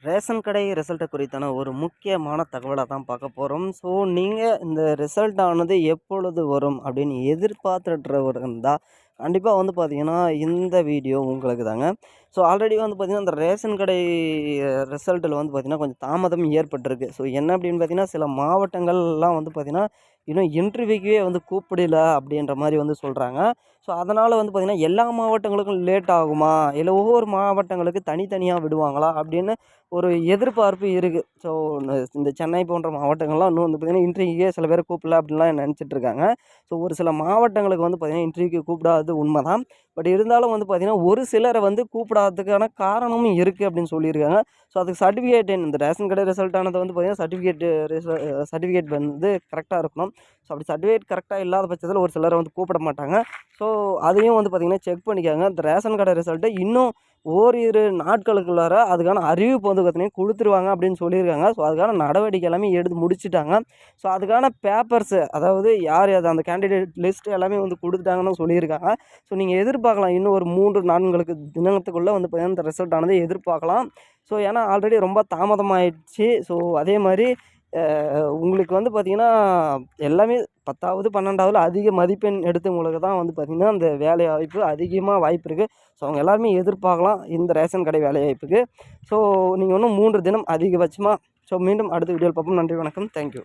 Ration கடை ரிசல்ட்டை குறித்தான ஒரு முக்கியமான தகவலை தான் பார்க்க போகிறோம். ஸோ நீங்கள் இந்த ரிசல்ட் ஆனது எப்பொழுது வரும் அப்படின்னு எதிர்பார்த்துட்றவர் இருந்தால் கண்டிப்பாக வந்து பார்த்தீங்கன்னா இந்த வீடியோ உங்களுக்கு தாங்க. ஸோ ஆல்ரெடி வந்து பார்த்தீங்கன்னா இந்த ரேஷன் கடை ரிசல்ட்டில் வந்து பார்த்தீங்கன்னா கொஞ்சம் தாமதம் ஏற்பட்டிருக்கு. ஸோ என்ன அப்படின்னு பார்த்தீங்கன்னா சில மாவட்டங்கள்லாம் வந்து பார்த்தீங்கன்னா இன்னும் இன்டர்வியூக்கே வந்து கூப்பிடல அப்படின்ற மாதிரி வந்து சொல்கிறாங்க. ஸோ அதனால் வந்து பார்த்தீங்கன்னா எல்லா மாவட்டங்களுக்கும் லேட் ஆகுமா? இல்லை ஒவ்வொரு மாவட்டங்களுக்கு தனித்தனியாக விடுவாங்களா? அப்படின்னு ஒரு எதிர்பார்ப்பு இருக்குது. ஸோ இந்த சென்னை போன்ற மாவட்டங்கள்லாம் இன்னும் வந்து பார்த்தீங்கன்னா இன்டர்வியூக்கே சில பேர் கூப்பிடல அப்படின்லாம் நினச்சிட்டு இருக்காங்க. ஸோ ஒரு சில மாவட்டங்களுக்கு வந்து பார்த்தீங்கன்னா இன்டர்வியூக்கு கூப்பிடாதது உண்மைதான். பட் இருந்தாலும் வந்து பார்த்தீங்கன்னா ஒரு சிலரை வந்து கூப்பிடாததுக்கான காரணமும் இருக்குது அப்படின்னு சொல்லியிருக்காங்க. ஸோ அதுக்கு சர்டிஃபிகேட் இந்த ரேஷன் கடை ரிசல்ட் ஆனது வந்து பார்த்தீங்கன்னா சர்டிஃபிகேட் வந்து கரெக்டாக இருக்கணும். ஸோ அப்படி சர்டிஃபிகேட் கரெக்டாக இல்லாத பட்சத்தில் ஒரு சிலரை வந்து கூப்பிட மாட்டாங்க. ஸோ அதையும் வந்து பார்த்தீங்கன்னா செக் பண்ணிக்கோங்க. இந்த ரேஷன் கடை ரிசல்ட்டு இன்னும் ஓரிரு நாட்களுக்குள்ளார அதுக்கான அறிவிப்பு வந்து பார்த்தீங்கன்னா குடுத்துருவாங்க அப்படின்னு சொல்லியிருக்காங்க. ஸோ அதுக்கான நடவடிக்கை எல்லாமே எடுத்து முடிச்சுட்டாங்க. ஸோ அதுக்கான பேப்பர்ஸு அதாவது யார் அது அந்த கேண்டிடேட் லிஸ்ட் எல்லாமே வந்து குடுத்துட்டாங்கன்னு சொல்லியிருக்காங்க. ஸோ நீங்கள் எதிர்பார்க்கலாம். இன்னும் ஒரு 3 4 தினத்துக்குள்ளே வந்து பார்த்தீங்கன்னா இந்த ரிசல்ட் ஆனது எதிர்பார்க்கலாம். ஸோ ஏன்னா ஆல்ரெடி ரொம்ப தாமதமாயிடுச்சு. ஸோ அதே மாரி உங்களுக்கு வந்து பார்த்தீங்கன்னா எல்லாமே 10வது 12வதுல அதிக மதிப்பெண் எடுத்தவங்களுக்கு தான் வந்து பார்த்தீங்கன்னா அந்த வேலை வாய்ப்பு அதிகமாக வாய்ப்பு இருக்குது. ஸோ அவங்க எல்லாருமே எதிர்பார்க்கலாம் இந்த ரேஷன் கடை வேலை வாய்ப்புக்கு. ஸோ நீங்கள் இன்னும் 3 தினம் அதிகபட்சமாக. ஸோ மீண்டும் அடுத்த வீடியோவில் பார்ப்போம். நன்றி, வணக்கம். தேங்க்யூ.